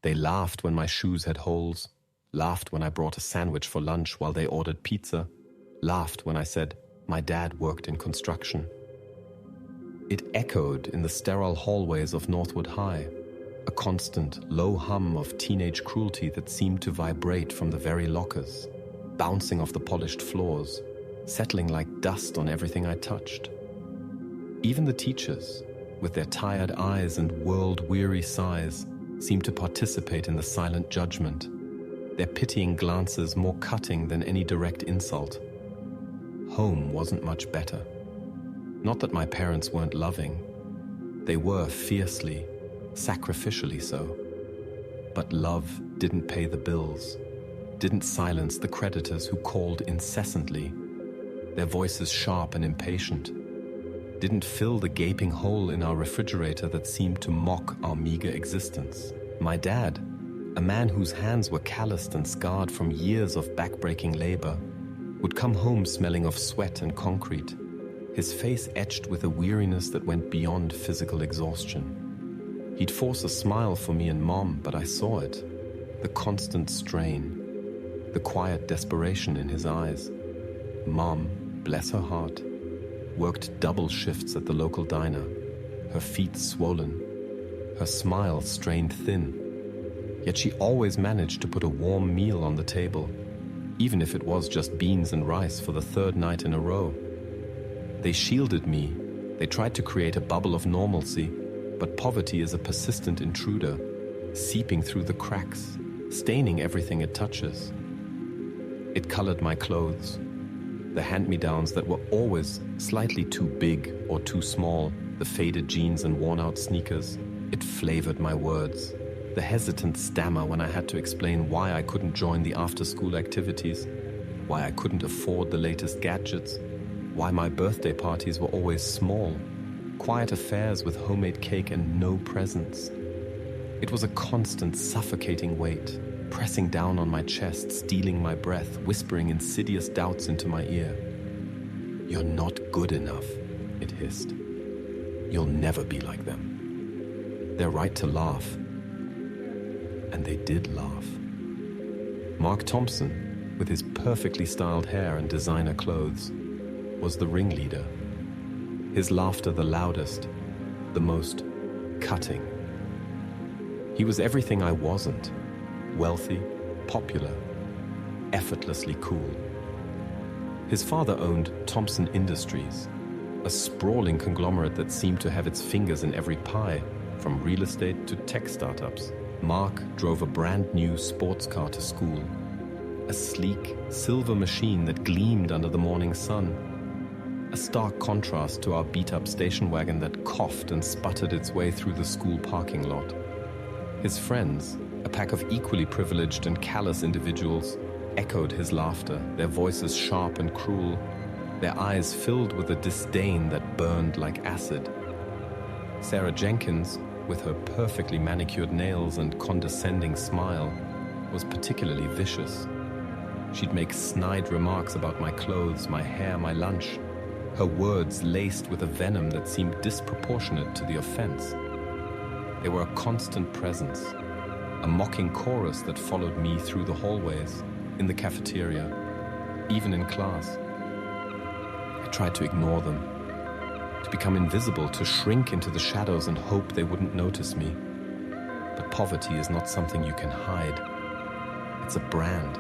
They laughed when my shoes had holes, laughed when I brought a sandwich for lunch while they ordered pizza, laughed when I said my dad worked in construction. It echoed in the sterile hallways of Northwood High, a constant, low hum of teenage cruelty that seemed to vibrate from the very lockers, bouncing off the polished floors, settling like dust on everything I touched. Even the teachers, with their tired eyes and world-weary sighs, seemed to participate in the silent judgment, their pitying glances more cutting than any direct insult. Home wasn't much better. Not that my parents weren't loving. They were fiercely, sacrificially so. But love didn't pay the bills, didn't silence the creditors who called incessantly, their voices sharp and impatient, didn't fill the gaping hole in our refrigerator that seemed to mock our meager existence. My dad, a man whose hands were calloused and scarred from years of backbreaking labor, would come home smelling of sweat and concrete, his face etched with a weariness that went beyond physical exhaustion. He'd force a smile for me and Mom, but I saw it, the constant strain, the quiet desperation in his eyes. Mom, bless her heart, worked double shifts at the local diner, her feet swollen, her smile strained thin. Yet she always managed to put a warm meal on the table, even if it was just beans and rice for the third night in a row. They shielded me. They tried to create a bubble of normalcy, but poverty is a persistent intruder, seeping through the cracks, staining everything it touches. It colored my clothes, the hand-me-downs that were always slightly too big or too small, the faded jeans and worn-out sneakers. It flavored my words, the hesitant stammer when I had to explain why I couldn't join the after-school activities, why I couldn't afford the latest gadgets, why my birthday parties were always small, quiet affairs with homemade cake and no presents. It was a constant suffocating weight, pressing down on my chest, stealing my breath, whispering insidious doubts into my ear. "You're not good enough," it hissed. "You'll never be like them. They're right to laugh." And they did laugh. Mark Thompson, with his perfectly styled hair and designer clothes, was the ringleader. His laughter the loudest, the most cutting. He was everything I wasn't. Wealthy, popular, effortlessly cool. His father owned Thompson Industries, a sprawling conglomerate that seemed to have its fingers in every pie, from real estate to tech startups. Mark drove a brand new sports car to school, a sleek, silver machine that gleamed under the morning sun, a stark contrast to our beat-up station wagon that coughed and sputtered its way through the school parking lot. His friends, a pack of equally privileged and callous individuals, echoed his laughter, their voices sharp and cruel, their eyes filled with a disdain that burned like acid. Sarah Jenkins, with her perfectly manicured nails and condescending smile, was particularly vicious. She'd make snide remarks about my clothes, my hair, my lunch, her words laced with a venom that seemed disproportionate to the offense. They were a constant presence, a mocking chorus that followed me through the hallways, in the cafeteria, even in class. I tried to ignore them, to become invisible, to shrink into the shadows and hope they wouldn't notice me. But poverty is not something you can hide. It's a brand,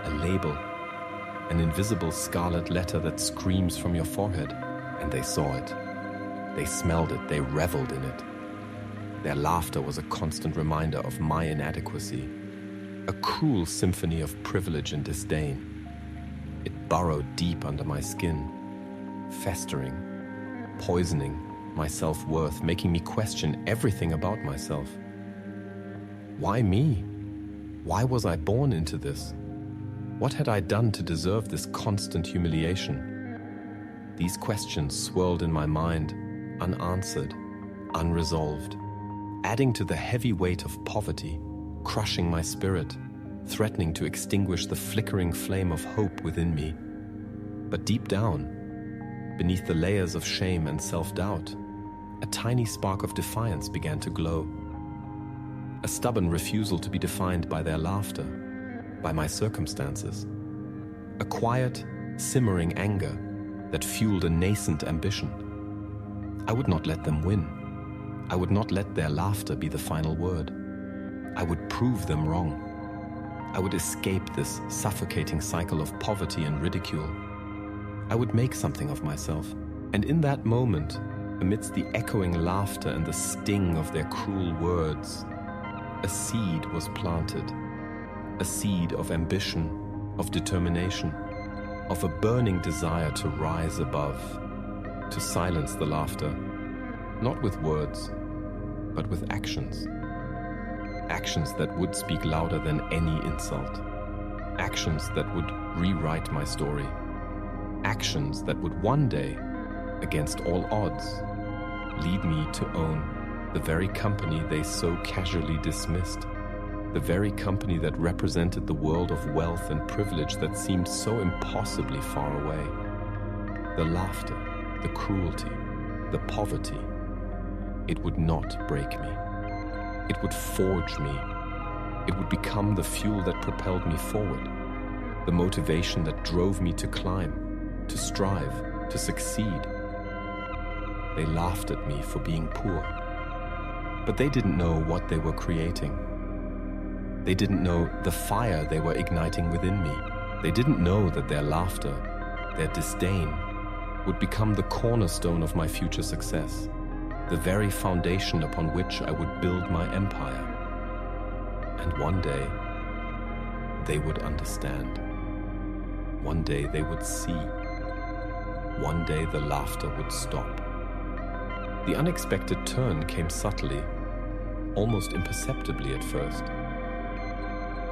a label, an invisible scarlet letter that screams from your forehead. And they saw it. They smelled it. They reveled in it. Their laughter was a constant reminder of my inadequacy, a cruel symphony of privilege and disdain. It burrowed deep under my skin, festering, poisoning my self-worth, making me question everything about myself. Why me? Why was I born into this? What had I done to deserve this constant humiliation? These questions swirled in my mind, unanswered, unresolved, adding to the heavy weight of poverty, crushing my spirit, threatening to extinguish the flickering flame of hope within me. But deep down, beneath the layers of shame and self-doubt, a tiny spark of defiance began to glow. a stubborn refusal to be defined by their laughter, by my circumstances, a quiet, simmering anger that fueled a nascent ambition. I would not let them win. I would not let their laughter be the final word. I would prove them wrong. I would escape this suffocating cycle of poverty and ridicule. I would make something of myself, and in that moment, amidst the echoing laughter and the sting of their cruel words, a seed was planted, a seed of ambition, of determination, of a burning desire to rise above, to silence the laughter, not with words, but with actions. Actions that would speak louder than any insult. Actions that would rewrite my story. Actions that would one day, against all odds, lead me to own the very company they so casually dismissed, the very company that represented the world of wealth and privilege that seemed so impossibly far away. The laughter, the cruelty, the poverty, it would not break me. It would forge me. It would become the fuel that propelled me forward, the motivation that drove me to climb, to strive, to succeed. They laughed at me for being poor, but they didn't know what they were creating. They didn't know the fire they were igniting within me. They didn't know that their laughter, their disdain, would become the cornerstone of my future success, the very foundation upon which I would build my empire. And one day, they would understand. One day they would see. One day the laughter would stop. The unexpected turn came subtly, almost imperceptibly at first.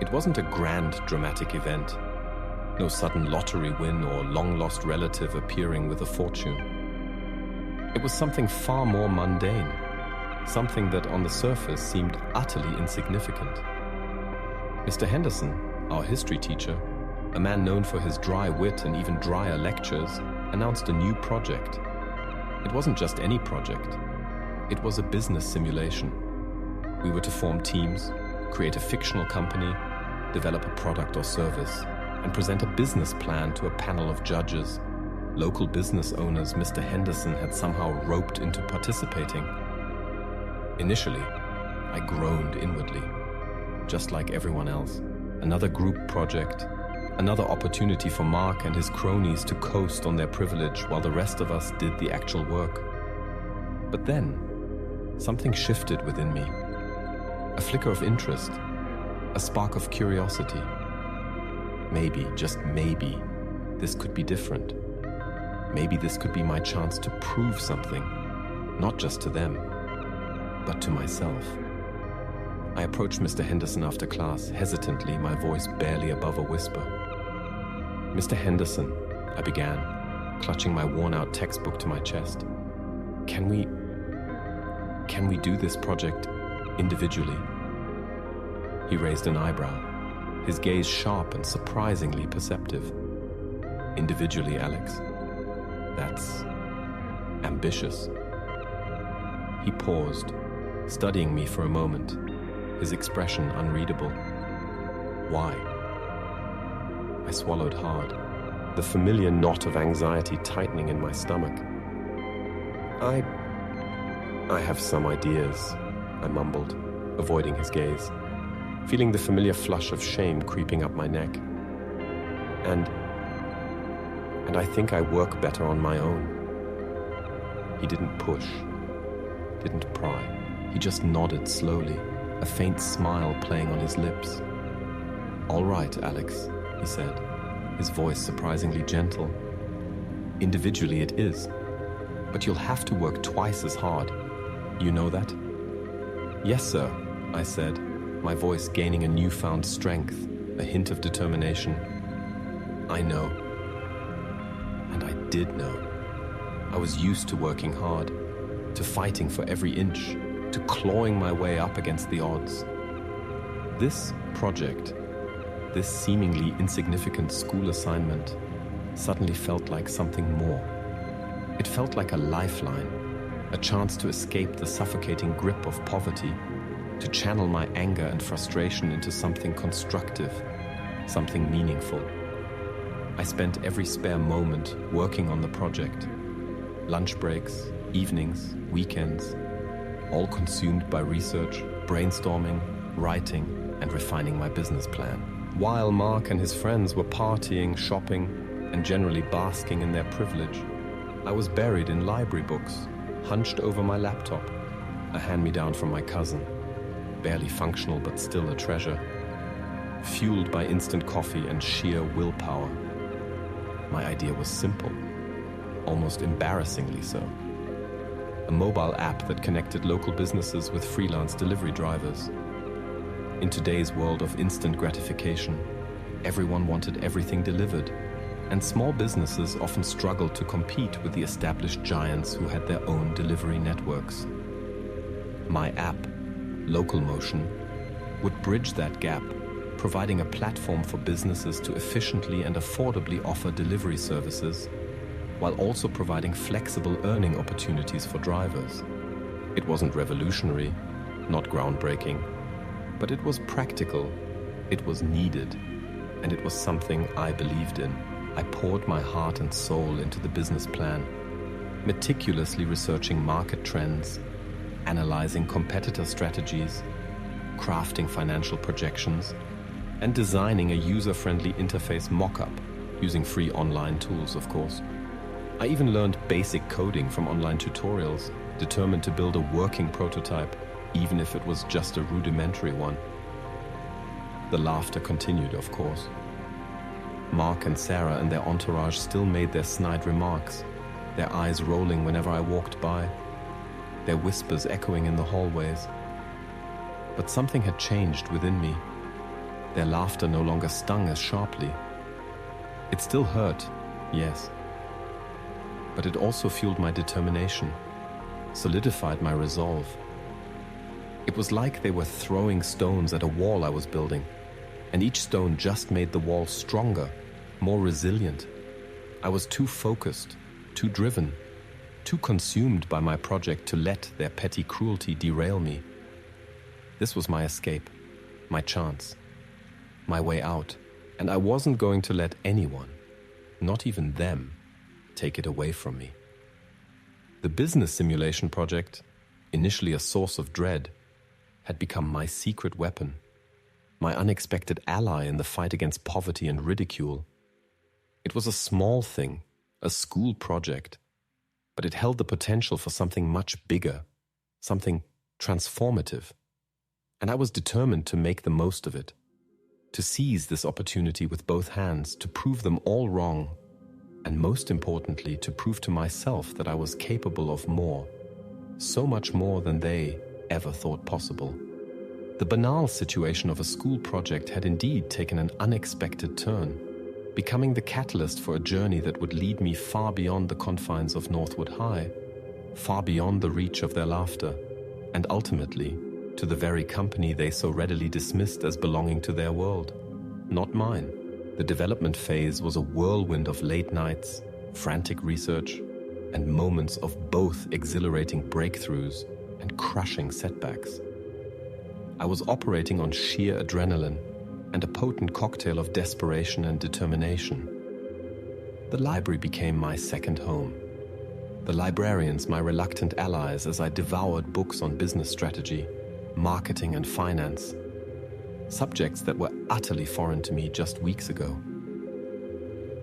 It wasn't a grand dramatic event, no sudden lottery win or long-lost relative appearing with a fortune. It was something far more mundane, something that on the surface seemed utterly insignificant. Mr. Henderson, our history teacher, a man known for his dry wit and even drier lectures, announced a new project. It wasn't just any project. It was a business simulation. We were to form teams, create a fictional company, develop a product or service, and present a business plan to a panel of judges, local business owners Mr. Henderson had somehow roped into participating. Initially, I groaned inwardly, just like everyone else. Another group project, another opportunity for Mark and his cronies to coast on their privilege while the rest of us did the actual work. But then, something shifted within me. A flicker of interest, a spark of curiosity. Maybe, just maybe, this could be different. Maybe this could be my chance to prove something, not just to them, but to myself. I approached Mr. Henderson after class, hesitantly, my voice barely above a whisper. "Mr. Henderson," I began, clutching my worn-out textbook to my chest. Can we do this project individually?" He raised an eyebrow, his gaze sharp and surprisingly perceptive. "Individually, Alex? That's ambitious." He paused, studying me for a moment, his expression unreadable. "Why?" I swallowed hard, the familiar knot of anxiety tightening in my stomach. I have some ideas," I mumbled, avoiding his gaze, feeling the familiar flush of shame creeping up my neck. And I think I work better on my own." He didn't push, didn't pry. He just nodded slowly, a faint smile playing on his lips. "All right, Alex," he said, his voice surprisingly gentle. "Individually it is, but you'll have to work twice as hard. You know that?" "Yes, sir," I said, my voice gaining a newfound strength, a hint of determination. "I know." And I did know. I was used to working hard, to fighting for every inch, to clawing my way up against the odds. This project, this seemingly insignificant school assignment, suddenly felt like something more. It felt like a lifeline, a chance to escape the suffocating grip of poverty, to channel my anger and frustration into something constructive, something meaningful. I spent every spare moment working on the project. Lunch breaks, evenings, weekends, all consumed by research, brainstorming, writing, and refining my business plan. While Mark and his friends were partying, shopping, and generally basking in their privilege, I was buried in library books, hunched over my laptop, a hand-me-down from my cousin, barely functional but still a treasure, fueled by instant coffee and sheer willpower. My idea was simple, almost embarrassingly so. A mobile app that connected local businesses with freelance delivery drivers. In today's world of instant gratification, everyone wanted everything delivered, and small businesses often struggled to compete with the established giants who had their own delivery networks. My app, Locomotion, would bridge that gap, providing a platform for businesses to efficiently and affordably offer delivery services, while also providing flexible earning opportunities for drivers. It wasn't revolutionary, not groundbreaking, but it was practical, it was needed, and it was something I believed in. I poured my heart and soul into the business plan, meticulously researching market trends, analyzing competitor strategies, crafting financial projections, and designing a user-friendly interface mock-up, using free online tools, of course. I even learned basic coding from online tutorials, determined to build a working prototype, even if it was just a rudimentary one. The laughter continued, of course. Mark and Sarah and their entourage still made their snide remarks, their eyes rolling whenever I walked by, their whispers echoing in the hallways. But something had changed within me. Their laughter no longer stung as sharply. It still hurt, yes. But it also fueled my determination, solidified my resolve. It was like they were throwing stones at a wall I was building, and each stone just made the wall stronger, more resilient. I was too focused, too driven, too consumed by my project to let their petty cruelty derail me. This was my escape, my chance, my way out, and I wasn't going to let anyone, not even them, take it away from me. The business simulation project, initially a source of dread, had become my secret weapon, my unexpected ally in the fight against poverty and ridicule. It was a small thing, a school project, but it held the potential for something much bigger, something transformative. And I was determined to make the most of it, to seize this opportunity with both hands, to prove them all wrong, and most importantly, to prove to myself that I was capable of more, so much more than they ever thought possible. The banal situation of a school project had indeed taken an unexpected turn, becoming the catalyst for a journey that would lead me far beyond the confines of Northwood High, far beyond the reach of their laughter, and ultimately to the very company they so readily dismissed as belonging to their world, not mine. The development phase was a whirlwind of late nights, frantic research, and moments of both exhilarating breakthroughs and crushing setbacks. I was operating on sheer adrenaline and a potent cocktail of desperation and determination. The library became my second home. The librarians my reluctant allies as I devoured books on business strategy, marketing and finance, subjects that were utterly foreign to me just weeks ago.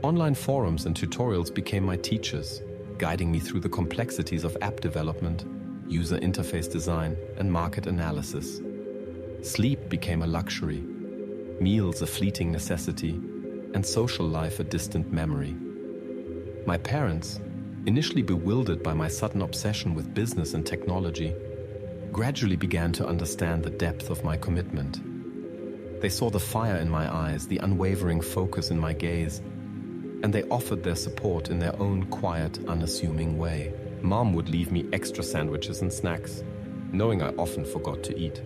Online forums and tutorials became my teachers, guiding me through the complexities of app development, user interface design, and market analysis. Sleep became a luxury, meals a fleeting necessity, and social life a distant memory. My parents, initially bewildered by my sudden obsession with business and technology, gradually began to understand the depth of my commitment. They saw the fire in my eyes, the unwavering focus in my gaze, and they offered their support in their own quiet, unassuming way. Mom would leave me extra sandwiches and snacks, knowing I often forgot to eat.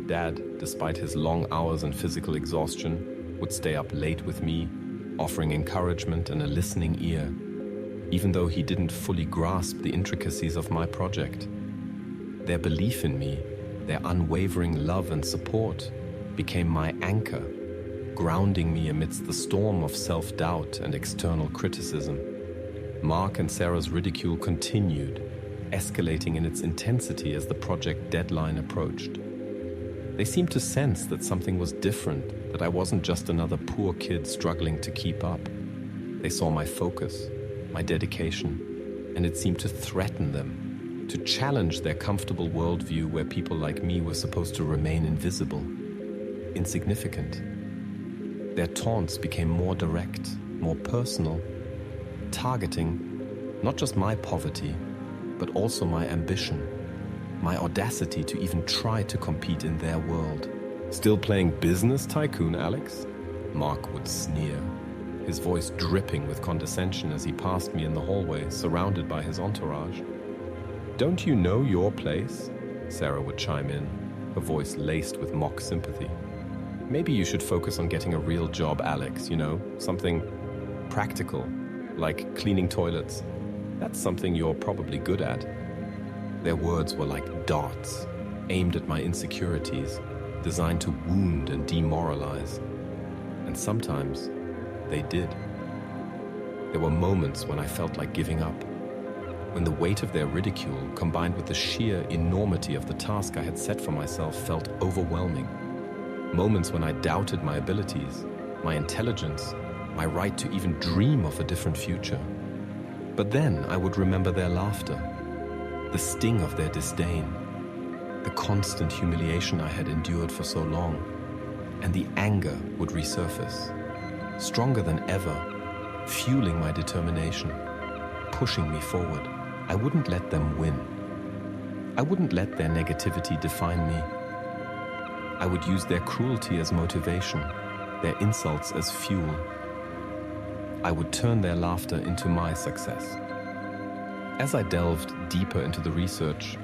Dad, despite his long hours and physical exhaustion, would stay up late with me, offering encouragement and a listening ear, even though he didn't fully grasp the intricacies of my project. Their belief in me Their unwavering love and support became my anchor, grounding me amidst the storm of self-doubt and external criticism. Mark and Sarah's ridicule continued, escalating in its intensity as the project deadline approached. They seemed to sense that something was different, that I wasn't just another poor kid struggling to keep up. They saw my focus, my dedication, and it seemed to threaten them, to challenge their comfortable worldview where people like me were supposed to remain invisible, insignificant. Their taunts became more direct, more personal, targeting not just my poverty, but also my ambition, my audacity to even try to compete in their world. "Still playing business tycoon, Alex?" Mark would sneer, his voice dripping with condescension as he passed me in the hallway, surrounded by his entourage. "Don't you know your place?" Sarah would chime in, her voice laced with mock sympathy. "Maybe you should focus on getting a real job, Alex, something practical, like cleaning toilets. That's something you're probably good at." Their words were like darts, aimed at my insecurities, designed to wound and demoralize. And sometimes they did. There were moments when I felt like giving up, when the weight of their ridicule, combined with the sheer enormity of the task I had set for myself, felt overwhelming. Moments when I doubted my abilities, my intelligence, my right to even dream of a different future. But then I would remember their laughter, the sting of their disdain, the constant humiliation I had endured for so long, and the anger would resurface, stronger than ever, fueling my determination, pushing me forward. I wouldn't let them win. I wouldn't let their negativity define me. I would use their cruelty as motivation, their insults as fuel. I would turn their laughter into my success. As I delved deeper into the research,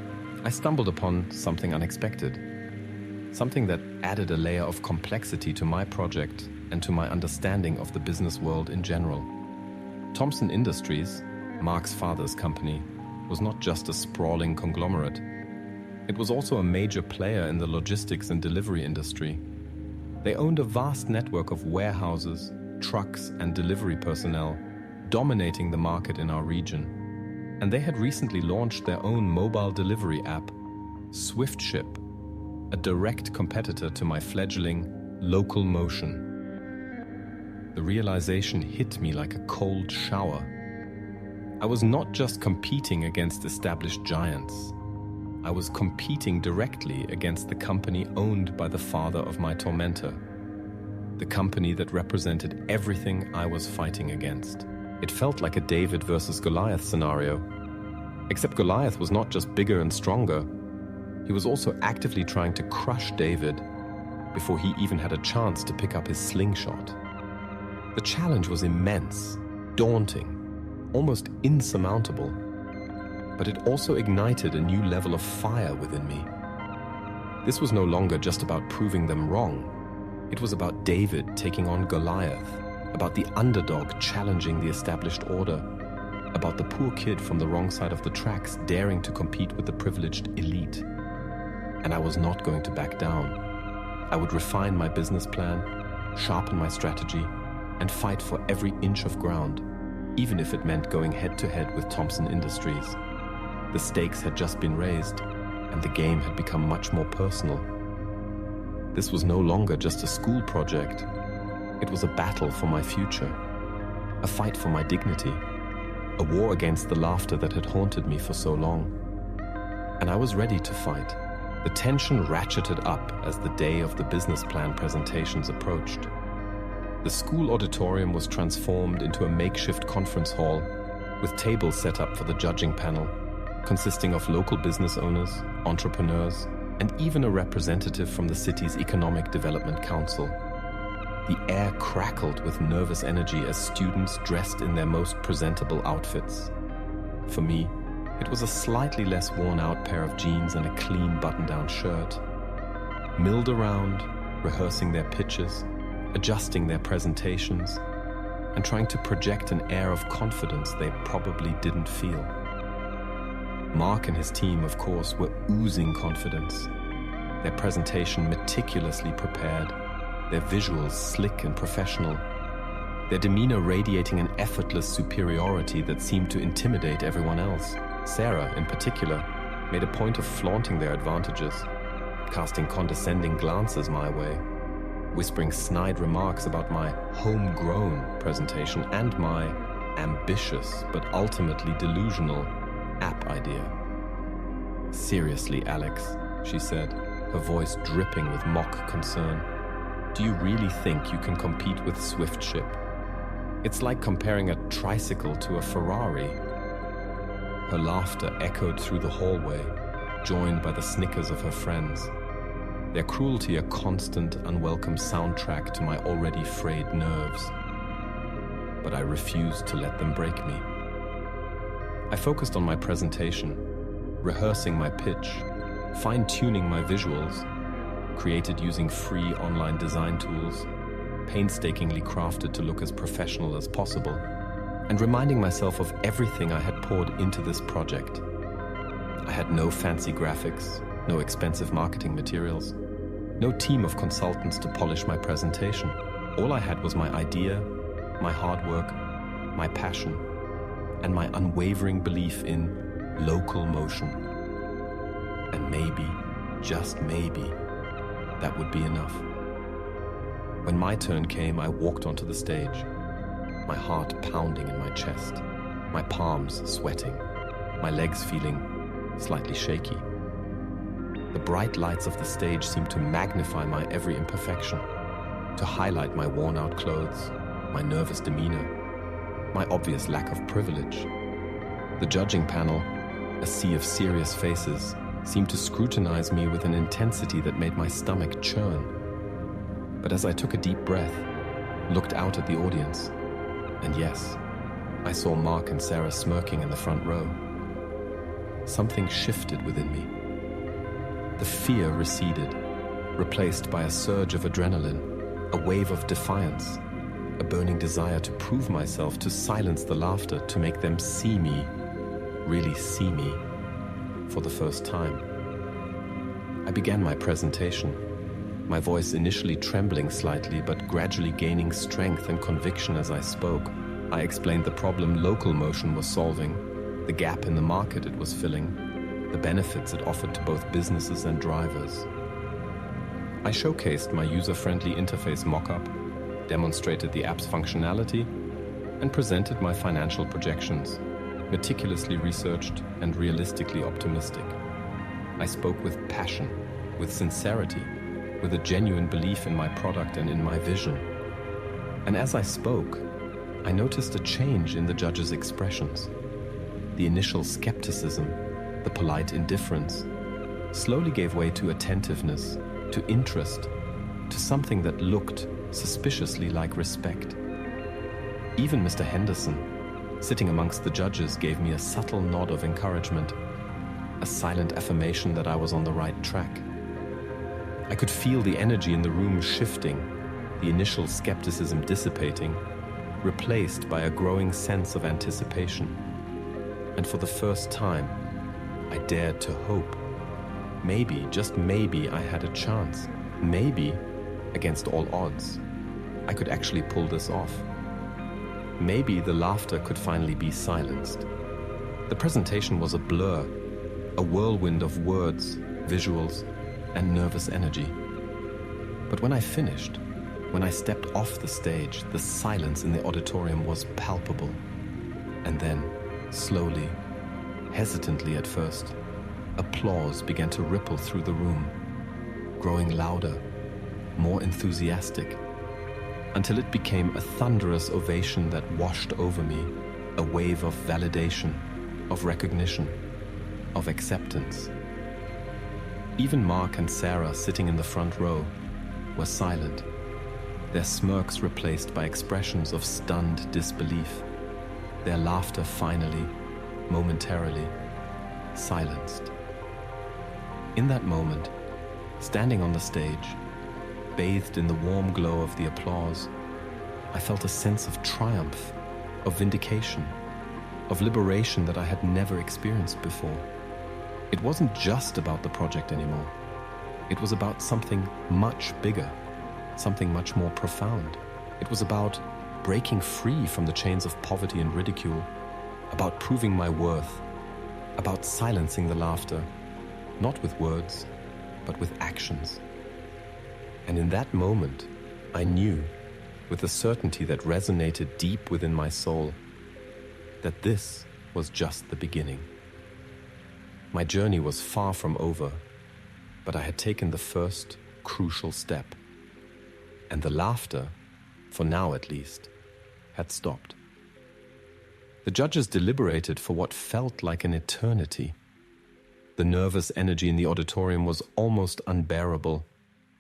I stumbled upon something unexpected, something that added a layer of complexity to my project and to my understanding of the business world in general. Thomson Industries, Mark's father's company, was not just a sprawling conglomerate. It was also a major player in the logistics and delivery industry. They owned a vast network of warehouses, trucks, and delivery personnel, dominating the market in our region. And they had recently launched their own mobile delivery app, SwiftShip, a direct competitor to my fledgling Local Motion. The realization hit me like a cold shower. I was not just competing against established giants. I was competing directly against the company owned by the father of my tormentor, the company that represented everything I was fighting against. It felt like a David versus Goliath scenario. Except Goliath was not just bigger and stronger. He was also actively trying to crush David before he even had a chance to pick up his slingshot. The challenge was immense, daunting, almost insurmountable. But it also ignited a new level of fire within me. This was no longer just about proving them wrong. It was about David taking on Goliath, about the underdog challenging the established order, about the poor kid from the wrong side of the tracks daring to compete with the privileged elite. And I was not going to back down. I would refine my business plan, sharpen my strategy, and fight for every inch of ground, even if it meant going head-to-head with Thomson Industries. The stakes had just been raised, and the game had become much more personal. This was no longer just a school project. It was a battle for my future, a fight for my dignity, a war against the laughter that had haunted me for so long. And I was ready to fight. The tension ratcheted up as the day of the business plan presentations approached. The school auditorium was transformed into a makeshift conference hall with tables set up for the judging panel, consisting of local business owners, entrepreneurs, and even a representative from the city's Economic Development Council. The air crackled with nervous energy as students dressed in their most presentable outfits. For me, it was a slightly less worn-out pair of jeans and a clean button-down shirt. Milled around, rehearsing their pitches, adjusting their presentations, and trying to project an air of confidence they probably didn't feel. Mark and his team, of course, were oozing confidence. their presentation meticulously prepared, their visuals slick and professional, their demeanor radiating an effortless superiority that seemed to intimidate everyone else. Sarah, in particular, made a point of flaunting their advantages, casting condescending glances my way, whispering snide remarks about my homegrown presentation and my ambitious but ultimately delusional app idea. "Seriously, Alex," she said, her voice dripping with mock concern. "Do you really think you can compete with Swiftship? It's like comparing a tricycle to a Ferrari." Her laughter echoed through the hallway, joined by the snickers of her friends, their cruelty a constant, unwelcome soundtrack to my already frayed nerves. But I refused to let them break me. I focused on my presentation, rehearsing my pitch, fine-tuning my visuals, created using free online design tools, painstakingly crafted to look as professional as possible, and reminding myself of everything I had poured into this project. I had no fancy graphics, no expensive marketing materials, no team of consultants to polish my presentation. All I had was my idea, my hard work, my passion, and my unwavering belief in local motion. And maybe, just maybe, that would be enough. When my turn came, I walked onto the stage, my heart pounding in my chest, my palms sweating, my legs feeling slightly shaky. The bright lights of the stage seemed to magnify my every imperfection, to highlight my worn-out clothes, my nervous demeanor, my obvious lack of privilege. The judging panel, a sea of serious faces, seemed to scrutinize me with an intensity that made my stomach churn. But as I took a deep breath, looked out at the audience, and yes, I saw Mark and Sarah smirking in the front row. Something shifted within me. The fear receded, replaced by a surge of adrenaline, a wave of defiance, a burning desire to prove myself, to silence the laughter, to make them see me, really see me, for the first time. I began my presentation, my voice initially trembling slightly, but gradually gaining strength and conviction as I spoke. I explained the problem local motion was solving, the gap in the market it was filling, the benefits it offered to both businesses and drivers. I showcased my user-friendly interface mock-up, demonstrated the app's functionality, and presented my financial projections, meticulously researched and realistically optimistic. I spoke with passion, with sincerity, with a genuine belief in my product and in my vision. And as I spoke, I noticed a change in the judges' expressions. The initial skepticism, the polite indifference, slowly gave way to attentiveness, to interest, to something that looked suspiciously like respect. Even Mr. Henderson, sitting amongst the judges, gave me a subtle nod of encouragement, a silent affirmation that I was on the right track. I could feel the energy in the room shifting, the initial skepticism dissipating, replaced by a growing sense of anticipation. And for the first time, I dared to hope. Maybe, just maybe, I had a chance. Maybe, against all odds, I could actually pull this off. Maybe the laughter could finally be silenced. The presentation was a blur, a whirlwind of words, visuals, and nervous energy. But when I finished, when I stepped off the stage, the silence in the auditorium was palpable. And then, slowly, hesitantly at first, applause began to ripple through the room, growing louder, more enthusiastic, until it became a thunderous ovation that washed over me, a wave of validation, of recognition, of acceptance. Even Mark and Sarah, sitting in the front row, were silent, their smirks replaced by expressions of stunned disbelief, their laughter finally, momentarily, silenced. In that moment, standing on the stage, bathed in the warm glow of the applause, I felt a sense of triumph, of vindication, of liberation that I had never experienced before. It wasn't just about the project anymore. It was about something much bigger, something much more profound. It was about breaking free from the chains of poverty and ridicule, about proving my worth, about silencing the laughter, not with words, but with actions. And in that moment, I knew, with a certainty that resonated deep within my soul, that this was just the beginning. My journey was far from over, but I had taken the first crucial step. And the laughter, for now at least, had stopped. The judges deliberated for what felt like an eternity. The nervous energy in the auditorium was almost unbearable,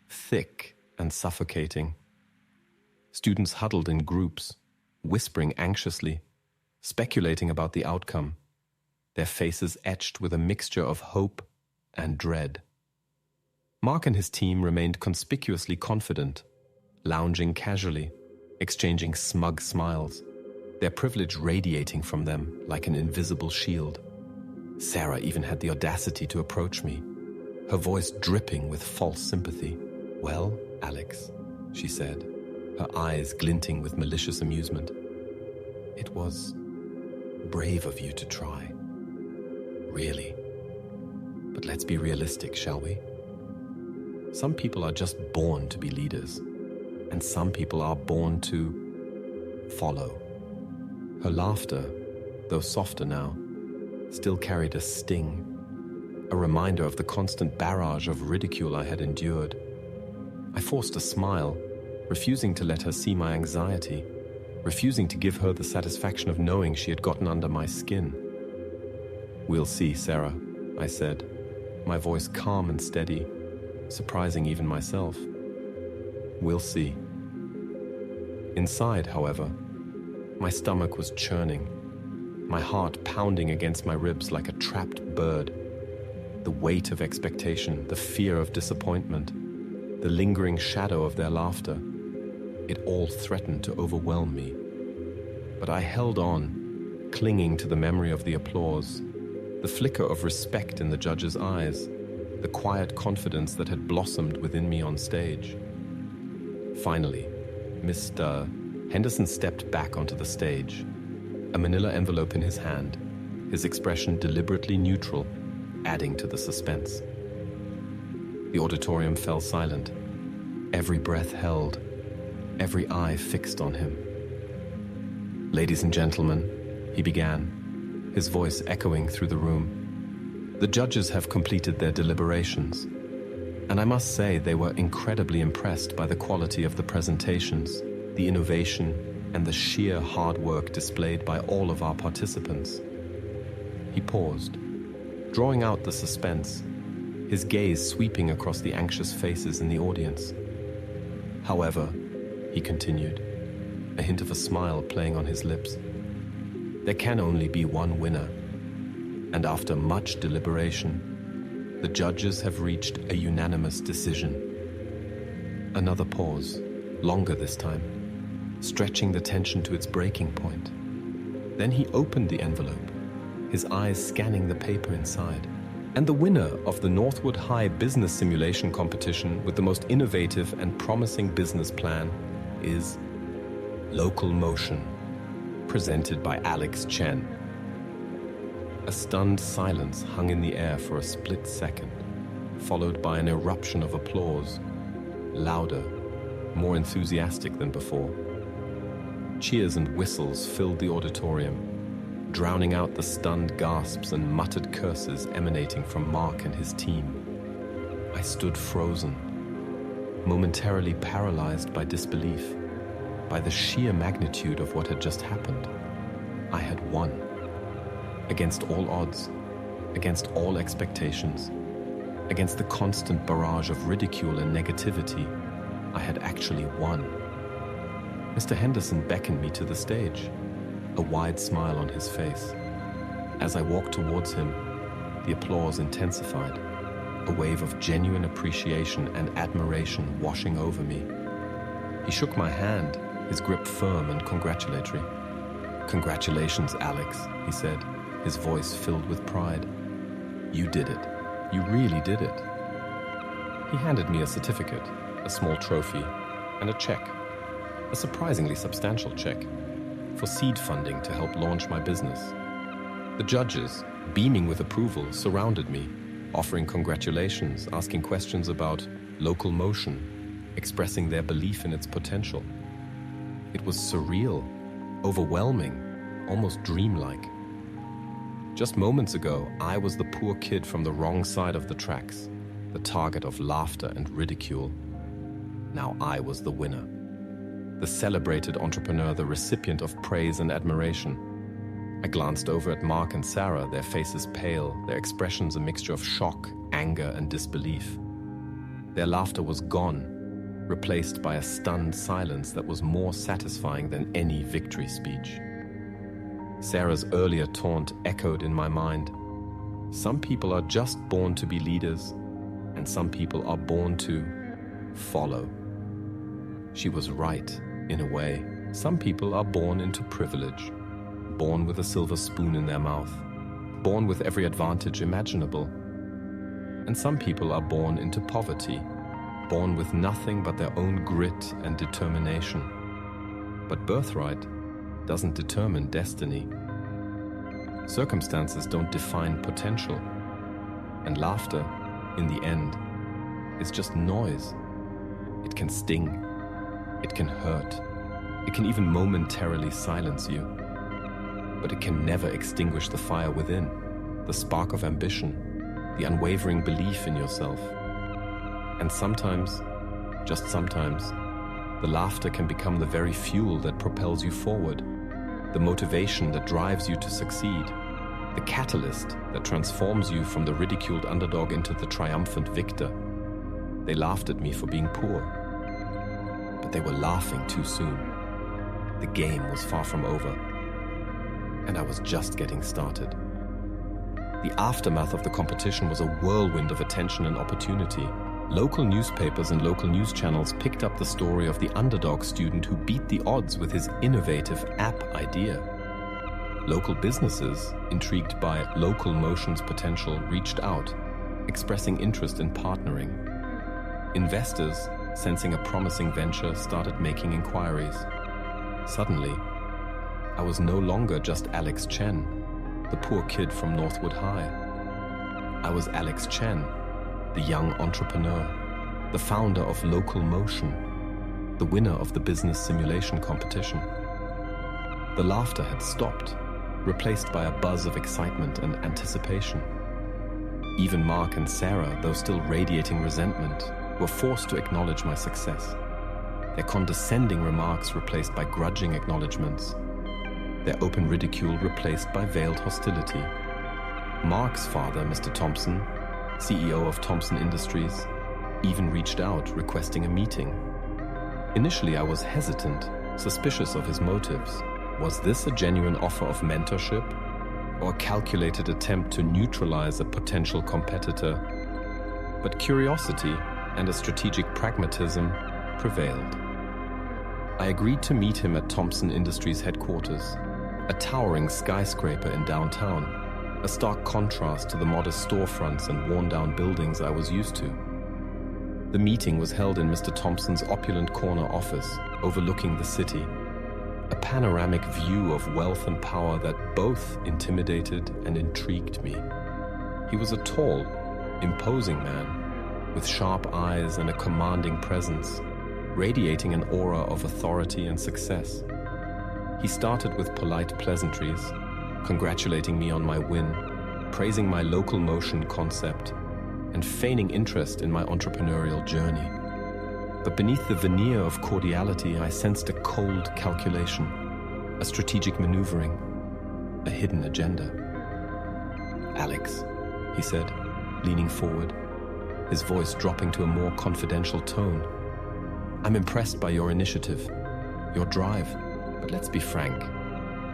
thick and suffocating. Students huddled in groups, whispering anxiously, speculating about the outcome, their faces etched with a mixture of hope and dread. Mark and his team remained conspicuously confident, lounging casually, exchanging smug smiles, their privilege radiating from them like an invisible shield. Sarah even had the audacity to approach me, her voice dripping with false sympathy. "Well, Alex," she said, her eyes glinting with malicious amusement. "It was brave of you to try. Really. But let's be realistic, shall we? Some people are just born to be leaders, and some people are born to follow." Her laughter, though softer now, still carried a sting, a reminder of the constant barrage of ridicule I had endured. I forced a smile, refusing to let her see my anxiety, refusing to give her the satisfaction of knowing she had gotten under my skin. "We'll see, Sarah," I said, my voice calm and steady, surprising even myself. "We'll see." Inside, however, my stomach was churning, my heart pounding against my ribs like a trapped bird. The weight of expectation, the fear of disappointment, the lingering shadow of their laughter, it all threatened to overwhelm me. But I held on, clinging to the memory of the applause, the flicker of respect in the judge's eyes, the quiet confidence that had blossomed within me on stage. Finally, Mr. Henderson stepped back onto the stage, a manila envelope in his hand, his expression deliberately neutral, adding to the suspense. The auditorium fell silent, every breath held, every eye fixed on him. "Ladies and gentlemen," he began, his voice echoing through the room, "the judges have completed their deliberations, and I must say they were incredibly impressed by the quality of the presentations, the innovation, and the sheer hard work displayed by all of our participants." He paused, drawing out the suspense, his gaze sweeping across the anxious faces in the audience. "However," he continued, a hint of a smile playing on his lips, "there can only be one winner, and after much deliberation, the judges have reached a unanimous decision." Another pause, longer this time, stretching the tension to its breaking point. Then he opened the envelope, his eyes scanning the paper inside. And the winner of the Northwood High Business Simulation Competition with the most innovative and promising business plan is Local Motion, presented by Alex Chen. A stunned silence hung in the air for a split second, followed by an eruption of applause, louder, more enthusiastic than before. Cheers and whistles filled the auditorium, drowning out the stunned gasps and muttered curses emanating from Mark and his team. I stood frozen, momentarily paralyzed by disbelief, by the sheer magnitude of what had just happened. I had won. Against all odds, against all expectations, against the constant barrage of ridicule and negativity, I had actually won. Mr. Henderson beckoned me to the stage, a wide smile on his face. As I walked towards him, the applause intensified, a wave of genuine appreciation and admiration washing over me. He shook my hand, his grip firm and congratulatory. "Congratulations, Alex," he said, his voice filled with pride. "You did it. You really did it." He handed me a certificate, a small trophy, and a check, a surprisingly substantial check, for seed funding to help launch my business. The judges, beaming with approval, surrounded me, offering congratulations, asking questions about local motion, expressing their belief in its potential. It was surreal, overwhelming, almost dreamlike. Just moments ago, I was the poor kid from the wrong side of the tracks, the target of laughter and ridicule. Now I was the winner, the celebrated entrepreneur, the recipient of praise and admiration. I glanced over at Mark and Sarah, their faces pale, their expressions a mixture of shock, anger, and disbelief. Their laughter was gone, replaced by a stunned silence that was more satisfying than any victory speech. Sarah's earlier taunt echoed in my mind. Some people are just born to be leaders, and some people are born to follow. She was right, in a way. Some people are born into privilege, born with a silver spoon in their mouth, born with every advantage imaginable. And some people are born into poverty, born with nothing but their own grit and determination. But birthright doesn't determine destiny. Circumstances don't define potential. And laughter, in the end, is just noise. It can sting. It can hurt. It can even momentarily silence you. But it can never extinguish the fire within, the spark of ambition, the unwavering belief in yourself. And sometimes, just sometimes, the laughter can become the very fuel that propels you forward, the motivation that drives you to succeed, the catalyst that transforms you from the ridiculed underdog into the triumphant victor. They laughed at me for being poor, but they were laughing too soon. The game was far from over, and I was just getting started. The aftermath of the competition was a whirlwind of attention and opportunity. Local newspapers and local news channels picked up the story of the underdog student who beat the odds with his innovative app idea. Local businesses, intrigued by Local Motion's potential, reached out, expressing interest in partnering. Investors, sensing a promising venture, started making inquiries. Suddenly, I was no longer just Alex Chen, the poor kid from Northwood High. I was Alex Chen, the young entrepreneur, the founder of Local Motion, the winner of the business simulation competition. The laughter had stopped, replaced by a buzz of excitement and anticipation. Even Mark and Sarah, though still radiating resentment, were forced to acknowledge my success. Their condescending remarks replaced by grudging acknowledgements. Their open ridicule replaced by veiled hostility. Mark's father, Mr. Thompson, CEO of Thompson Industries, even reached out requesting a meeting. Initially, I was hesitant, suspicious of his motives. Was this a genuine offer of mentorship, or a calculated attempt to neutralize a potential competitor? But curiosity and a strategic pragmatism prevailed. I agreed to meet him at Thompson Industries headquarters, a towering skyscraper in downtown, a stark contrast to the modest storefronts and worn-down buildings I was used to. The meeting was held in Mr. Thompson's opulent corner office, overlooking the city, a panoramic view of wealth and power that both intimidated and intrigued me. He was a tall, imposing man, with sharp eyes and a commanding presence, radiating an aura of authority and success. He started with polite pleasantries, congratulating me on my win, praising my Local Motion concept, and feigning interest in my entrepreneurial journey. But beneath the veneer of cordiality, I sensed a cold calculation, a strategic maneuvering, a hidden agenda. "Alex," he said, leaning forward, his voice dropping to a more confidential tone. "I'm impressed by your initiative, your drive, but let's be frank.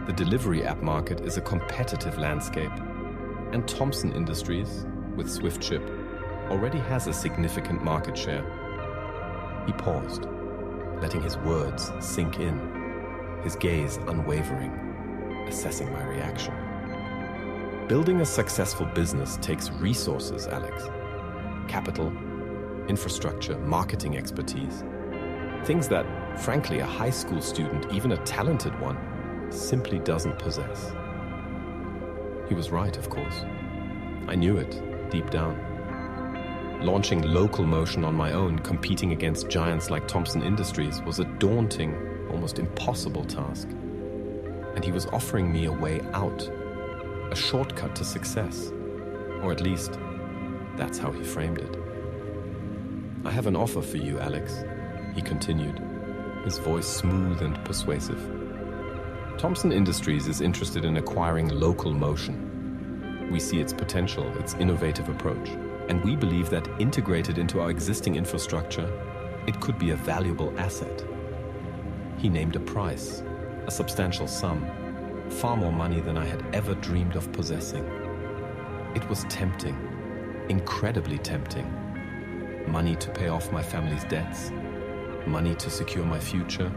The delivery app market is a competitive landscape, and Thompson Industries, with SwiftShip, already has a significant market share." He paused, letting his words sink in, his gaze unwavering, assessing my reaction. "Building a successful business takes resources, Alex. Capital, infrastructure, marketing expertise. Things that, frankly, a high school student, even a talented one, simply doesn't possess. He was right, of course. I knew it, deep down. Launching Local Motion on my own, competing against giants like Thompson Industries, was a daunting, almost impossible task. And he was offering me a way out, a shortcut to success. Or at least, that's how he framed it. "I have an offer for you, Alex," he continued, his voice smooth and persuasive. "Thompson Industries is interested in acquiring Local Motion. We see its potential, its innovative approach, and we believe that integrated into our existing infrastructure, it could be a valuable asset." He named a price, a substantial sum, far more money than I had ever dreamed of possessing. It was tempting, incredibly tempting. Money to pay off my family's debts, money to secure my future,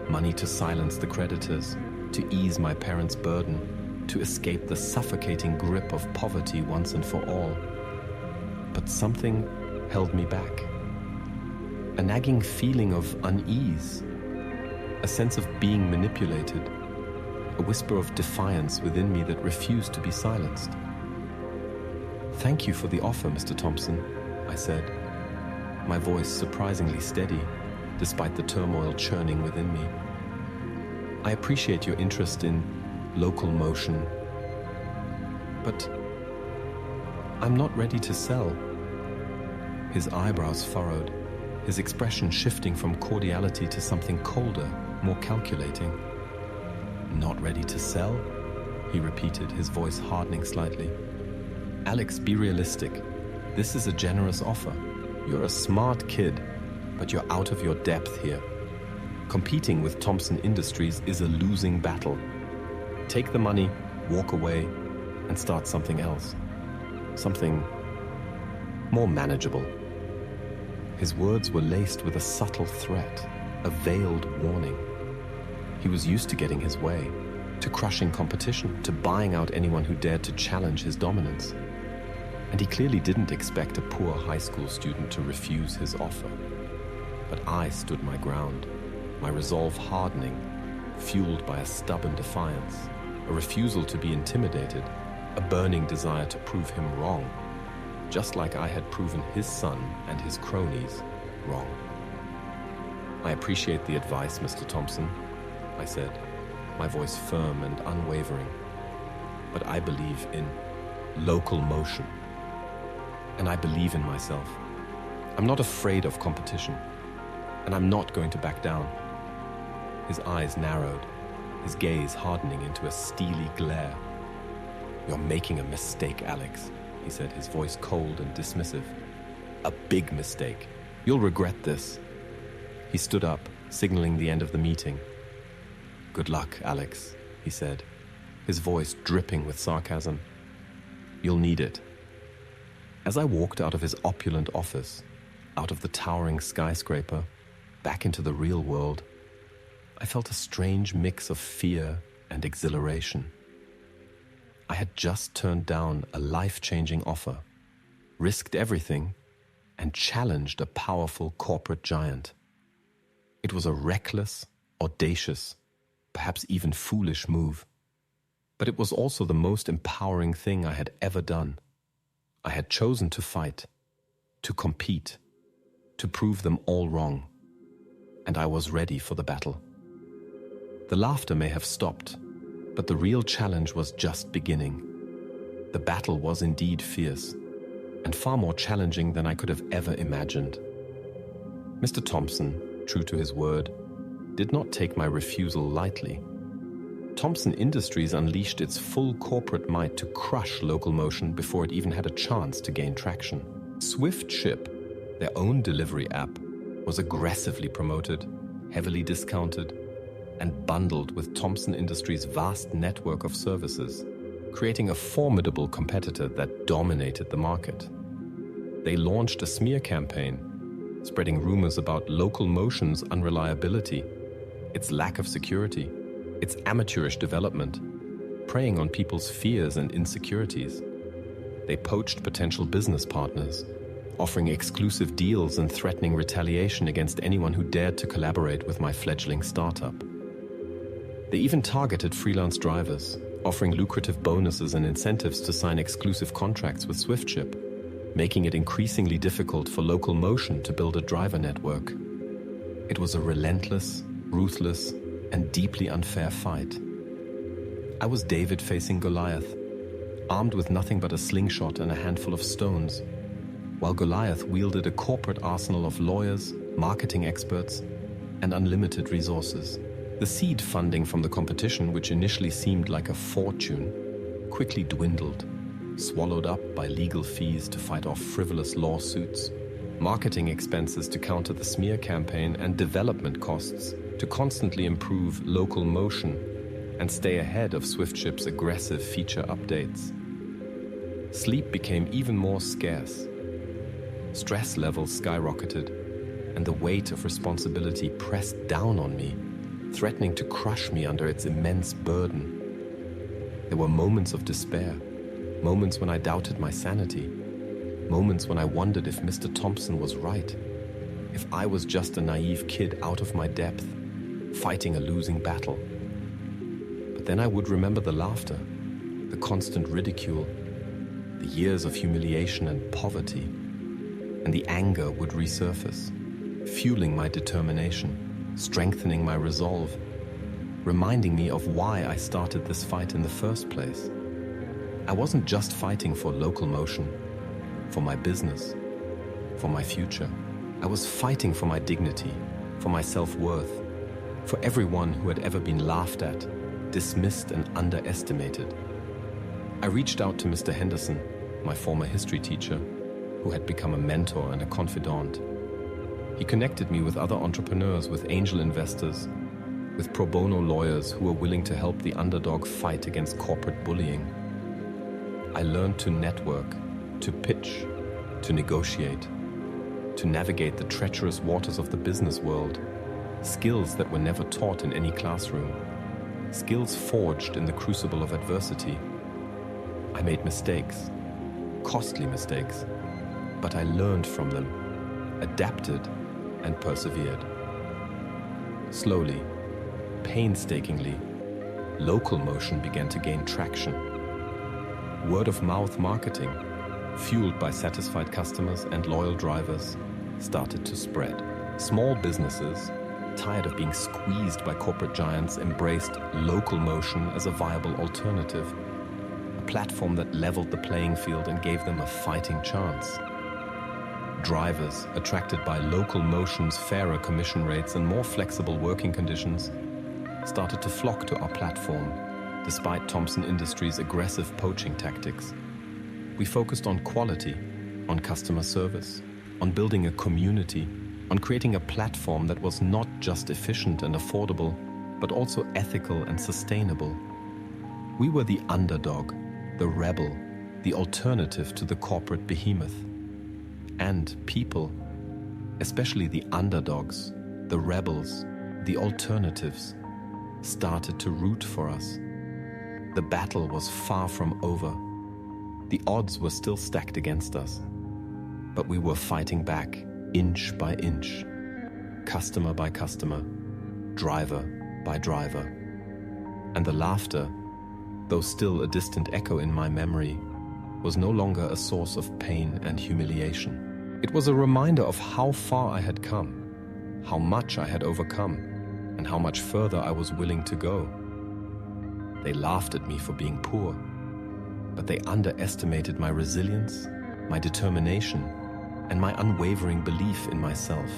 money to silence the creditors, to ease my parents' burden, to escape the suffocating grip of poverty once and for all. But something held me back. A nagging feeling of unease, a sense of being manipulated, a whisper of defiance within me that refused to be silenced. "Thank you for the offer, Mr. Thompson," I said, my voice surprisingly steady, despite the turmoil churning within me. "I appreciate your interest in Local Motion, but I'm not ready to sell." His eyebrows furrowed, his expression shifting from cordiality to something colder, more calculating. "Not ready to sell?" he repeated, his voice hardening slightly. "Alex, be realistic. This is a generous offer. You're a smart kid, but you're out of your depth here. Competing with Thompson Industries is a losing battle. Take the money, walk away, and start something else. Something more manageable." His words were laced with a subtle threat, a veiled warning. He was used to getting his way, to crushing competition, to buying out anyone who dared to challenge his dominance. And he clearly didn't expect a poor high school student to refuse his offer. But I stood my ground, my resolve hardening, fueled by a stubborn defiance, a refusal to be intimidated, a burning desire to prove him wrong, just like I had proven his son and his cronies wrong. "I appreciate the advice, Mr. Thompson," I said, my voice firm and unwavering. "But I believe in Local Motion. And I believe in myself. I'm not afraid of competition, and I'm not going to back down." His eyes narrowed, his gaze hardening into a steely glare. "You're making a mistake, Alex," he said, his voice cold and dismissive. "A big mistake. You'll regret this." He stood up, signaling the end of the meeting. "Good luck, Alex," he said, his voice dripping with sarcasm. "You'll need it." As I walked out of his opulent office, out of the towering skyscraper, back into the real world, I felt a strange mix of fear and exhilaration. I had just turned down a life-changing offer, risked everything, and challenged a powerful corporate giant. It was a reckless, audacious, perhaps even foolish move. But it was also the most empowering thing I had ever done. I had chosen to fight, to compete, to prove them all wrong, and I was ready for the battle. The laughter may have stopped, but the real challenge was just beginning. The battle was indeed fierce, and far more challenging than I could have ever imagined. Mr. Thompson, true to his word, did not take my refusal lightly. Thompson Industries unleashed its full corporate might to crush Local Motion before it even had a chance to gain traction. Swift Ship, their own delivery app, was aggressively promoted, heavily discounted, and bundled with Thompson Industries' vast network of services, creating a formidable competitor that dominated the market. They launched a smear campaign, spreading rumors about Local Motion's unreliability, its lack of security, its amateurish development, preying on people's fears and insecurities. They poached potential business partners, offering exclusive deals and threatening retaliation against anyone who dared to collaborate with my fledgling startup. They even targeted freelance drivers, offering lucrative bonuses and incentives to sign exclusive contracts with SwiftShip, making it increasingly difficult for Local Motion to build a driver network. It was a relentless, ruthless, and deeply unfair fight. I was David facing Goliath, armed with nothing but a slingshot and a handful of stones, while Goliath wielded a corporate arsenal of lawyers, marketing experts, and unlimited resources. The seed funding from the competition, which initially seemed like a fortune, quickly dwindled, swallowed up by legal fees to fight off frivolous lawsuits, marketing expenses to counter the smear campaign, and development costs to constantly improve Local Motion and stay ahead of SwiftShip's aggressive feature updates. Sleep became even more scarce. Stress levels skyrocketed, and the weight of responsibility pressed down on me, threatening to crush me under its immense burden. There were moments of despair, moments when I doubted my sanity, moments when I wondered if Mr. Thompson was right, if I was just a naive kid out of my depth, fighting a losing battle. But then I would remember the laughter, the constant ridicule, the years of humiliation and poverty, and the anger would resurface, fueling my determination, strengthening my resolve, reminding me of why I started this fight in the first place. I wasn't just fighting for Local Motion, for my business, for my future. I was fighting for my dignity, for my self-worth, for everyone who had ever been laughed at, dismissed, and underestimated. I reached out to Mr. Henderson, my former history teacher, who had become a mentor and a confidant. He connected me with other entrepreneurs, with angel investors, with pro bono lawyers who were willing to help the underdog fight against corporate bullying. I learned to network, to pitch, to negotiate, to navigate the treacherous waters of the business world, skills that were never taught in any classroom, skills forged in the crucible of adversity. I made mistakes, costly mistakes, but I learned from them, adapted, and persevered. Slowly, painstakingly, Local Motion began to gain traction. Word-of-mouth marketing, fueled by satisfied customers and loyal drivers, started to spread. Small businesses, tired of being squeezed by corporate giants, embraced Local Motion as a viable alternative, a platform that leveled the playing field and gave them a fighting chance. Drivers, attracted by Local Motion's fairer commission rates and more flexible working conditions, started to flock to our platform, despite Thompson Industries' aggressive poaching tactics. We focused on quality, on customer service, on building a community, on creating a platform that was not just efficient and affordable, but also ethical and sustainable. We were the underdog, the rebel, the alternative to the corporate behemoth. And people, especially the underdogs, the rebels, the alternatives, started to root for us. The battle was far from over. The odds were still stacked against us, but we were fighting back, inch by inch, customer by customer, driver by driver. And the laughter, though still a distant echo in my memory, was no longer a source of pain and humiliation. It was a reminder of how far I had come, how much I had overcome, and how much further I was willing to go. They laughed at me for being poor, but they underestimated my resilience, my determination, and my unwavering belief in myself.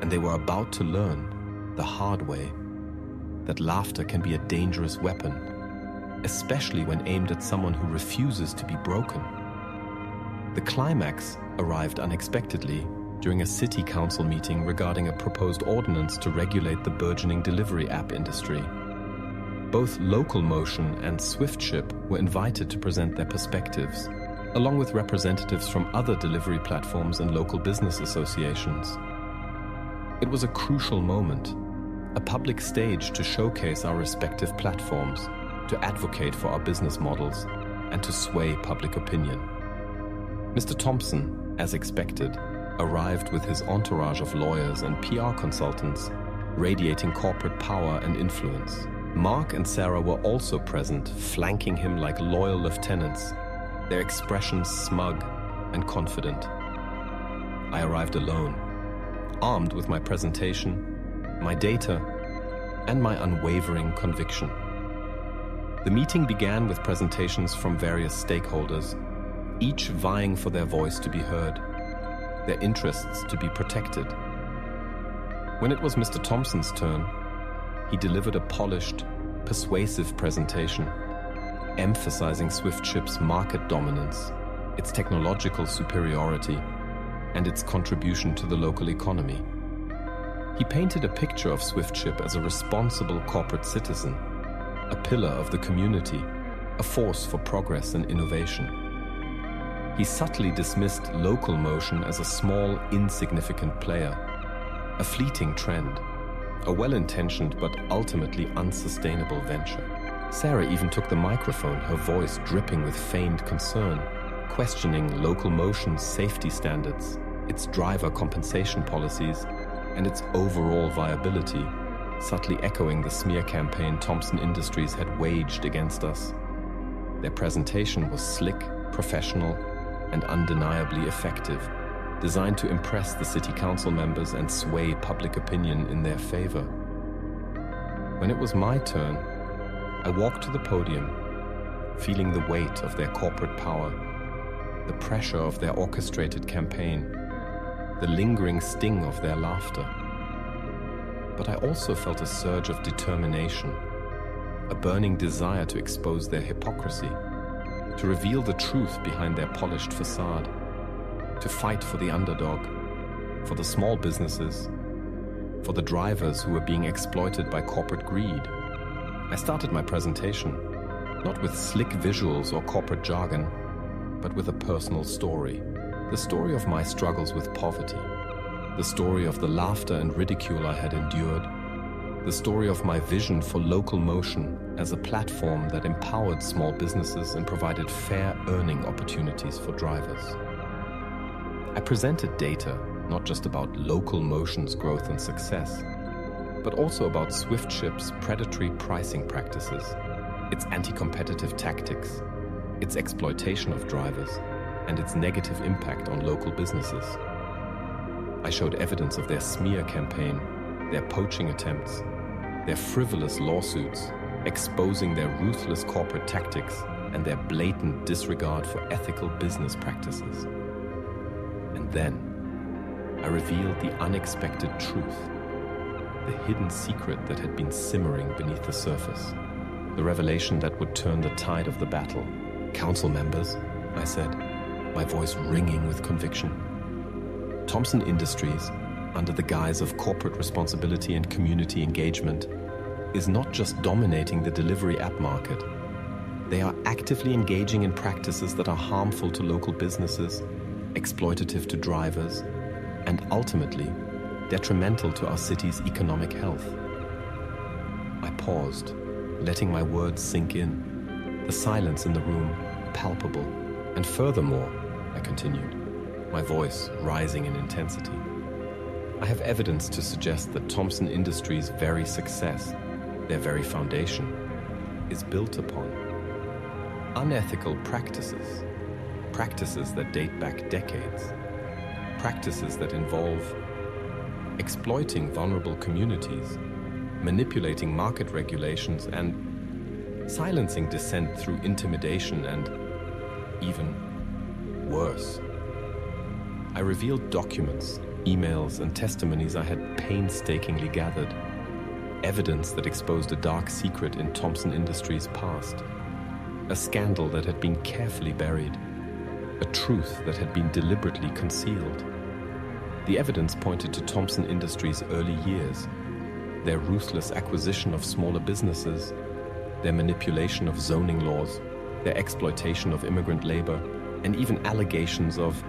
And they were about to learn, the hard way, that laughter can be a dangerous weapon, especially when aimed at someone who refuses to be broken. The climax arrived unexpectedly during a city council meeting regarding a proposed ordinance to regulate the burgeoning delivery app industry. Both Local Motion and SwiftShip were invited to present their perspectives, along with representatives from other delivery platforms and local business associations. It was a crucial moment, a public stage to showcase our respective platforms, to advocate for our business models, and to sway public opinion. Mr. Thompson, as expected, arrived with his entourage of lawyers and PR consultants, radiating corporate power and influence. Mark and Sarah were also present, flanking him like loyal lieutenants, their expressions smug and confident. I arrived alone, armed with my presentation, my data, and my unwavering conviction. The meeting began with presentations from various stakeholders, each vying for their voice to be heard, their interests to be protected. When it was Mr. Thompson's turn, he delivered a polished, persuasive presentation, emphasizing SwiftShip's market dominance, its technological superiority, and its contribution to the local economy. He painted a picture of SwiftShip as a responsible corporate citizen, a pillar of the community, a force for progress and innovation. He subtly dismissed local motion as a small, insignificant player, a fleeting trend, a well-intentioned but ultimately unsustainable venture. Sarah even took the microphone, her voice dripping with feigned concern, questioning local motion's safety standards, its driver compensation policies, and its overall viability, subtly echoing the smear campaign Thompson Industries had waged against us. Their presentation was slick, professional, and undeniably effective, designed to impress the city council members and sway public opinion in their favor. When it was my turn, I walked to the podium, feeling the weight of their corporate power, the pressure of their orchestrated campaign, the lingering sting of their laughter. But I also felt a surge of determination, a burning desire to expose their hypocrisy, to reveal the truth behind their polished facade, to fight for the underdog, for the small businesses, for the drivers who were being exploited by corporate greed. I started my presentation, not with slick visuals or corporate jargon, but with a personal story, the story of my struggles with poverty, the story of the laughter and ridicule I had endured, the story of my vision for local motion as a platform that empowered small businesses and provided fair earning opportunities for drivers. I presented data not just about local motion's growth and success, but also about SwiftShip's predatory pricing practices, its anti-competitive tactics, its exploitation of drivers, and its negative impact on local businesses. I showed evidence of their smear campaign, their poaching attempts, their frivolous lawsuits, exposing their ruthless corporate tactics and their blatant disregard for ethical business practices. And then, I revealed the unexpected truth, the hidden secret that had been simmering beneath the surface, the revelation that would turn the tide of the battle. "Council members," I said, my voice ringing with conviction. Thompson Industries, under the guise of corporate responsibility and community engagement, is not just dominating the delivery app market. They are actively engaging in practices that are harmful to local businesses, exploitative to drivers, and ultimately detrimental to our city's economic health. I paused, letting my words sink in, the silence in the room palpable. And furthermore, I continued, my voice rising in intensity, I have evidence to suggest that Thompson Industries' very success, their very foundation, is built upon unethical practices, practices that date back decades, practices that involve exploiting vulnerable communities, manipulating market regulations, and silencing dissent through intimidation and, even worse. I revealed documents, emails, and testimonies I had painstakingly gathered, evidence that exposed a dark secret in Thompson Industries' past, a scandal that had been carefully buried, a truth that had been deliberately concealed. The evidence pointed to Thompson Industries' early years, their ruthless acquisition of smaller businesses, their manipulation of zoning laws, their exploitation of immigrant labor, and even allegations of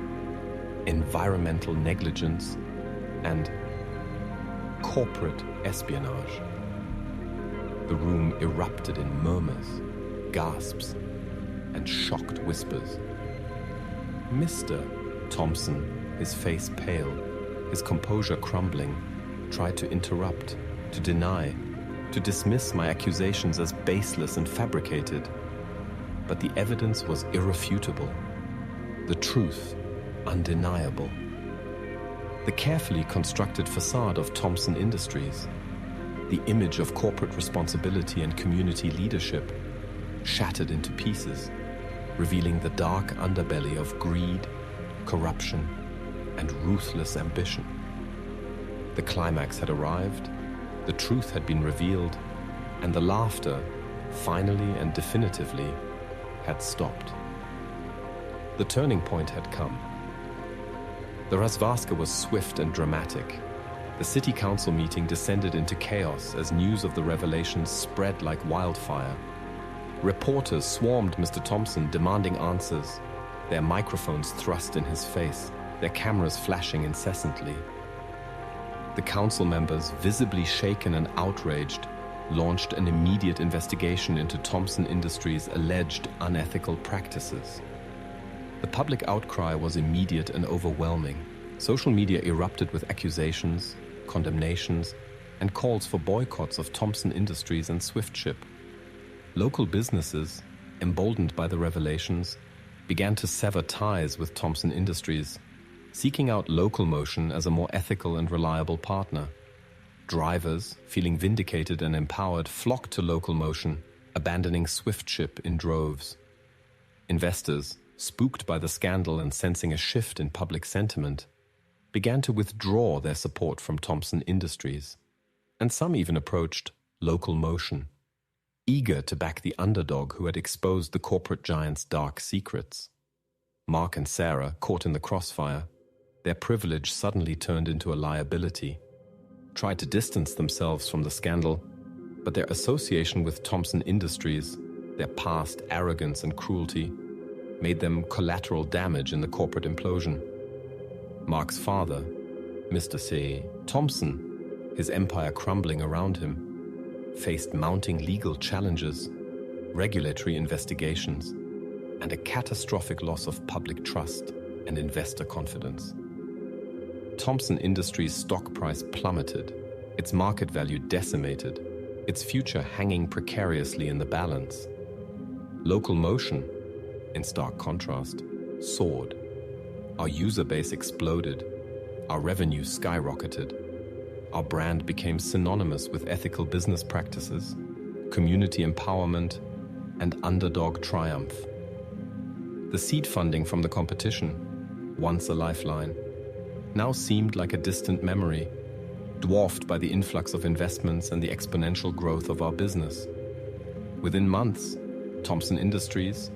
environmental negligence and corporate espionage. The room erupted in murmurs, gasps, and shocked whispers. "Mr. Thompson, his face pale, his composure crumbling, tried to interrupt, to deny, to dismiss my accusations as baseless and fabricated. But the evidence was irrefutable, the truth undeniable. The carefully constructed facade of Thompson Industries, the image of corporate responsibility and community leadership, shattered into pieces, revealing the dark underbelly of greed, corruption, and ruthless ambition. The climax had arrived, the truth had been revealed, and the laughter, finally and definitively, had stopped. The turning point had come. The Razvarska was swift and dramatic. The city council meeting descended into chaos as news of the revelations spread like wildfire. Reporters swarmed Mr. Thompson, demanding answers, their microphones thrust in his face, their cameras flashing incessantly. The council members, visibly shaken and outraged, launched an immediate investigation into Thompson Industries' alleged unethical practices. The public outcry was immediate and overwhelming. Social media erupted with accusations, condemnations, and calls for boycotts of Thompson Industries and Swiftship. Local businesses, emboldened by the revelations, began to sever ties with Thompson Industries, seeking out Local Motion as a more ethical and reliable partner. Drivers, feeling vindicated and empowered, flocked to Local Motion, abandoning Swiftship in droves. Investors, spooked by the scandal and sensing a shift in public sentiment, began to withdraw their support from Thompson Industries, and some even approached Local Motion, eager to back the underdog who had exposed the corporate giant's dark secrets. Mark and Sarah, caught in the crossfire, their privilege suddenly turned into a liability, tried to distance themselves from the scandal, but their association with Thompson Industries, their past arrogance and cruelty, made them collateral damage in the corporate implosion. Mark's father, Mr. C. Thompson, his empire crumbling around him, faced mounting legal challenges, regulatory investigations, and a catastrophic loss of public trust and investor confidence. Thompson Industries' stock price plummeted, its market value decimated, its future hanging precariously in the balance. Local Motion, in stark contrast, soared. Our user base exploded, our revenue skyrocketed, our brand became synonymous with ethical business practices, community empowerment, and underdog triumph. The seed funding from the competition, once a lifeline, now seemed like a distant memory, dwarfed by the influx of investments and the exponential growth of our business. Within months, Thompson Industries,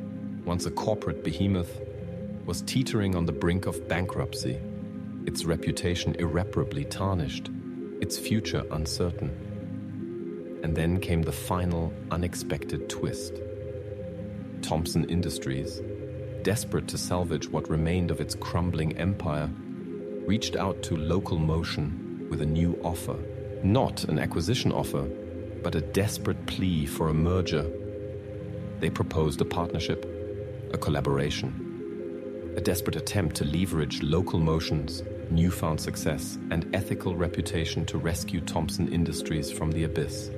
once a corporate behemoth, was teetering on the brink of bankruptcy, its reputation irreparably tarnished, its future uncertain. And then came the final, unexpected twist. Thompson Industries, desperate to salvage what remained of its crumbling empire, reached out to Local Motion with a new offer. Not an acquisition offer, but a desperate plea for a merger. They proposed a partnership, a collaboration, a desperate attempt to leverage Local Motion's newfound success and ethical reputation to rescue Thompson Industries from the abyss.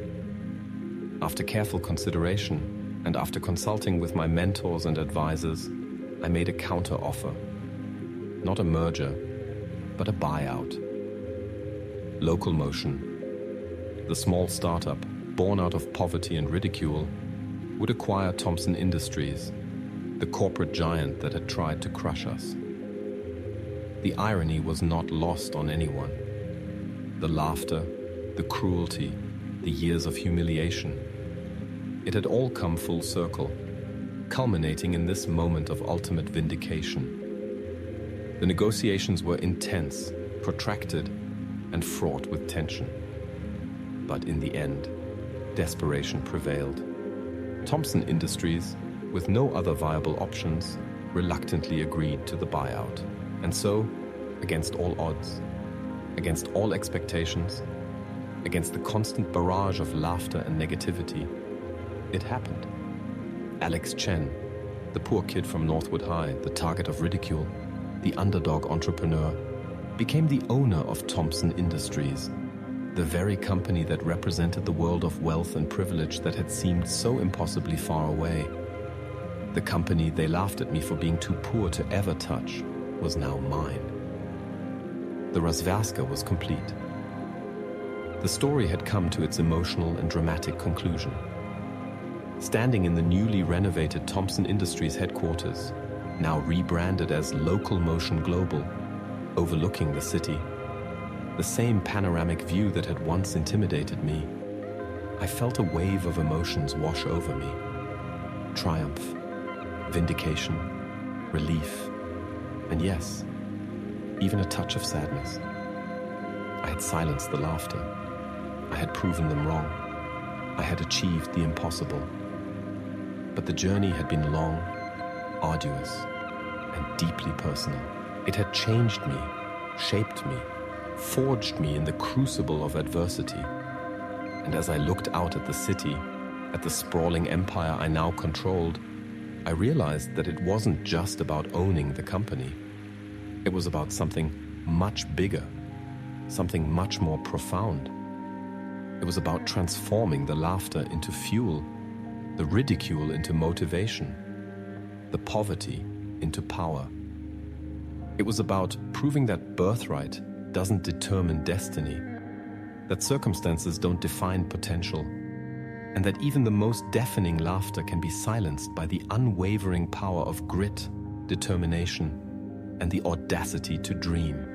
After careful consideration, and after consulting with my mentors and advisors, I made a counter-offer. Not a merger, but a buyout. Local Motion, the small startup born out of poverty and ridicule, would acquire Thompson Industries, the corporate giant that had tried to crush us. The irony was not lost on anyone. The laughter, the cruelty, the years of humiliation. It had all come full circle, culminating in this moment of ultimate vindication. The negotiations were intense, protracted, and fraught with tension. But in the end, desperation prevailed. Thompson Industries, with no other viable options, reluctantly agreed to the buyout. And so, against all odds, against all expectations, against the constant barrage of laughter and negativity, it happened. Alex Chen, the poor kid from Northwood High, the target of ridicule, the underdog entrepreneur, became the owner of Thompson Industries, the very company that represented the world of wealth and privilege that had seemed so impossibly far away. The company they laughed at me for being too poor to ever touch was now mine. The razvyaska was complete. The story had come to its emotional and dramatic conclusion. Standing in the newly renovated Thompson Industries headquarters, now rebranded as Local Motion Global, overlooking the city, the same panoramic view that had once intimidated me, I felt a wave of emotions wash over me. Triumph, vindication, relief, and yes, even a touch of sadness. I had silenced the laughter. I had proven them wrong. I had achieved the impossible. But the journey had been long, arduous, and deeply personal. It had changed me, shaped me, forged me in the crucible of adversity. And as I looked out at the city, at the sprawling empire I now controlled, I realized that it wasn't just about owning the company. It was about something much bigger, something much more profound. It was about transforming the laughter into fuel, the ridicule into motivation, the poverty into power. It was about proving that birthright doesn't determine destiny, that circumstances don't define potential, and that even the most deafening laughter can be silenced by the unwavering power of grit, determination, and the audacity to dream.